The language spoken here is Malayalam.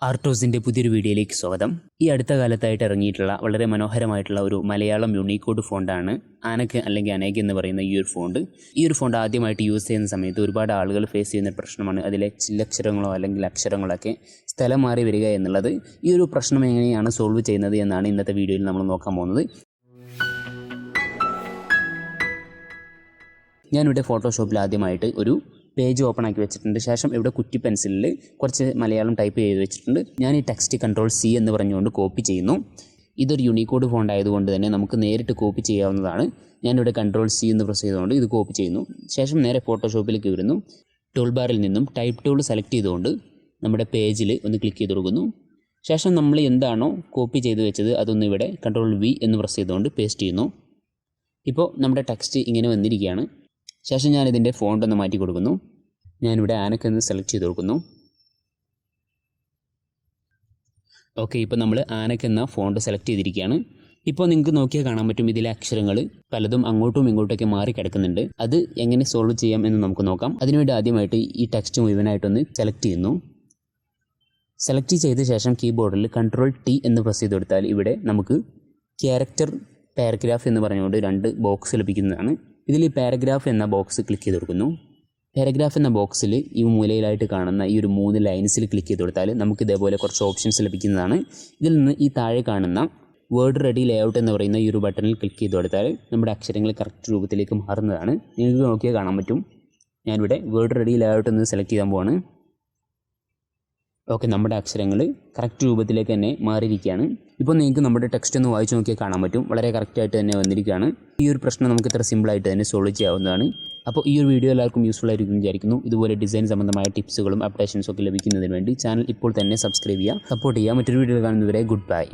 ആർട്ടോസിൻ്റെ പുതിയൊരു വീഡിയോയിലേക്ക് സ്വാഗതം. ഈ അടുത്ത കാലത്തായിട്ട് ഇറങ്ങിയിട്ടുള്ള വളരെ മനോഹരമായിട്ടുള്ള ഒരു മലയാളം യൂണിക്കോഡ് ഫോണ്ടാണ് ആനക്ക് അല്ലെങ്കിൽ അനേക എന്ന് പറയുന്ന ഈ ഒരു ഫോണ്ട്. ഈ ഒരു ഫോണ്ട് ആദ്യമായിട്ട് യൂസ് ചെയ്യുന്ന സമയത്ത് ഒരുപാട് ആളുകൾ ഫേസ് ചെയ്യുന്ന പ്രശ്നമാണ് അതിലെ ചില്ലക്ഷരങ്ങളോ അല്ലെങ്കിൽ അക്ഷരങ്ങളൊക്കെ സ്ഥലം മാറി വരിക എന്നുള്ളത്. ഈ ഒരു പ്രശ്നം എങ്ങനെയാണ് സോൾവ് ചെയ്യുന്നത് എന്നാണ് ഇന്നത്തെ വീഡിയോയിൽ നമ്മൾ നോക്കാൻ പോകുന്നത്. ഞാനിവിടെ ഫോട്ടോഷോപ്പിൽ ആദ്യമായിട്ട് ഒരു പേജ് ഓപ്പൺ ആക്കി വെച്ചിട്ടുണ്ട്. ശേഷം ഇവിടെ കുറ്റി പെൻസിലിൽ കുറച്ച് മലയാളം ടൈപ്പ് ചെയ്ത് വെച്ചിട്ടുണ്ട്. ഞാൻ ഈ ടെക്സ്റ്റ് Ctrl+C എന്ന് പറഞ്ഞുകൊണ്ട് കോപ്പി ചെയ്യുന്നു. ഇതൊരു യൂണിക്കോഡ് ഫോണ്ട് ആയതുകൊണ്ട് തന്നെ നമുക്ക് നേരിട്ട് കോപ്പി ചെയ്യാവുന്നതാണ്. ഞാനിവിടെ Ctrl+C എന്ന് പ്രസ് ചെയ്തുകൊണ്ട് ഇത് കോപ്പി ചെയ്യുന്നു. ശേഷം നേരെ ഫോട്ടോഷോപ്പിലേക്ക് വരുന്നു. ടൂൾ ബാറിൽ നിന്നും ടൈപ്പ് ടൂൾ സെലക്ട് ചെയ്തുകൊണ്ട് നമ്മുടെ പേജിൽ ഒന്ന് ക്ലിക്ക് ചെയ്ത് കൊടുക്കുന്നു. ശേഷം നമ്മൾ എന്താണോ കോപ്പി ചെയ്ത് വെച്ചത് അതൊന്ന് ഇവിടെ Ctrl+V എന്ന് പ്രസ് ചെയ്തുകൊണ്ട് പേസ്റ്റ് ചെയ്യുന്നു. ഇപ്പോൾ നമ്മുടെ ടെക്സ്റ്റ് ഇങ്ങനെ വന്നിരിക്കുകയാണ്. ശേഷം ഞാനിതിൻ്റെ ഫോണ്ട് ഒന്ന് മാറ്റി കൊടുക്കുന്നു. ഞാനിവിടെ ആനക്ക് എന്ന് സെലക്ട് ചെയ്ത് കൊടുക്കുന്നു. ഓക്കെ, ഇപ്പോൾ നമ്മൾ ആനക്ക് എന്ന ഫോണ്ട് സെലക്ട് ചെയ്തിരിക്കുകയാണ്. ഇപ്പോൾ നിങ്ങൾക്ക് നോക്കിയാൽ കാണാൻ പറ്റും ഇതിലെ അക്ഷരങ്ങൾ പലതും അങ്ങോട്ടും ഇങ്ങോട്ടൊക്കെ മാറി കിടക്കുന്നുണ്ട്. അത് എങ്ങനെ സോൾവ് ചെയ്യാം എന്ന് നമുക്ക് നോക്കാം. അതിനുവേണ്ടി ആദ്യമായിട്ട് ഈ ടെക്സ്റ്റ് മുഴുവനായിട്ടൊന്ന് സെലക്ട് ചെയ്യുന്നു. സെലക്ട് ചെയ്ത ശേഷം കീബോർഡിൽ Ctrl+T എന്ന് പ്രസ് ചെയ്ത് കൊടുത്താൽ ഇവിടെ നമുക്ക് ക്യാരക്ടർ പാരഗ്രാഫ് എന്ന് പറഞ്ഞുകൊണ്ട് 2 ബോക്സ് ലഭിക്കുന്നതാണ്. ഇതിൽ ഈ പാരഗ്രാഫ് എന്ന ബോക്സ് ക്ലിക്ക് ചെയ്ത് കൊടുക്കുന്നു. പാരഗ്രാഫ് എന്ന ബോക്സിൽ ഈ മൂലയിലായിട്ട് കാണുന്ന ഈ ഒരു 3 ലൈൻസിൽ ക്ലിക്ക് ചെയ്ത് കൊടുത്താൽ നമുക്ക് ഇതേപോലെ കുറച്ച് ഓപ്ഷൻസ് ലഭിക്കുന്നതാണ്. ഇതിൽ നിന്ന് ഈ താഴെ കാണുന്ന വേർഡ് റെഡി ലേഔട്ട് എന്ന് പറയുന്ന ഈ ഒരു ബട്ടണിൽ ക്ലിക്ക് ചെയ്ത് കൊടുത്താൽ നമ്മുടെ അക്ഷരങ്ങൾ കറക്റ്റ് രൂപത്തിലേക്ക് മാറുന്നതാണ്. നിങ്ങൾക്ക് നോക്കിയാൽ കാണാൻ പറ്റും. ഞാനിവിടെ വേർഡ് റെഡി ലേഔട്ട് എന്ന് സെലക്ട് ചെയ്യാൻ പോവാണ്. ഓക്കെ, നമ്മുടെ അക്ഷരങ്ങൾ കറക്റ്റ് രൂപത്തിലേക്ക് തന്നെ മാറിയിരിക്കുകയാണ്. ഇപ്പോൾ നിങ്ങൾക്ക് നമ്മുടെ ടെക്സ്റ്റ് ഒന്ന് വായിച്ച് നോക്കിയാൽ കാണാൻ പറ്റും. വളരെ കറക്റ്റായിട്ട് തന്നെ വന്നിരിക്കുകയാണ്. ഈ ഒരു പ്രശ്നം നമുക്ക് ഇത്ര സിമ്പിളായിട്ട് തന്നെ സോൾവ് ചെയ്യാവുന്നതാണ്. അപ്പോൾ ഈ ഒരു വീഡിയോ എല്ലാവർക്കും യൂസ്ഫുൾ ആയിരിക്കും വിചാരിക്കുന്നു. ഇതുപോലെ ഡിസൈൻ സംബന്ധമായ ടിപ്സുകളും അപ്ഡേഷൻസും ഒക്കെ ലഭിക്കുന്നതിന് വേണ്ടി ചാനൽ ഇപ്പോൾ തന്നെ സബ്സ്ക്രൈബ് ചെയ്യുക, സപ്പോർട്ട് ചെയ്യുക. മറ്റൊരു വീഡിയോ കാണുന്നതുവരെ ഗുഡ് ബൈ.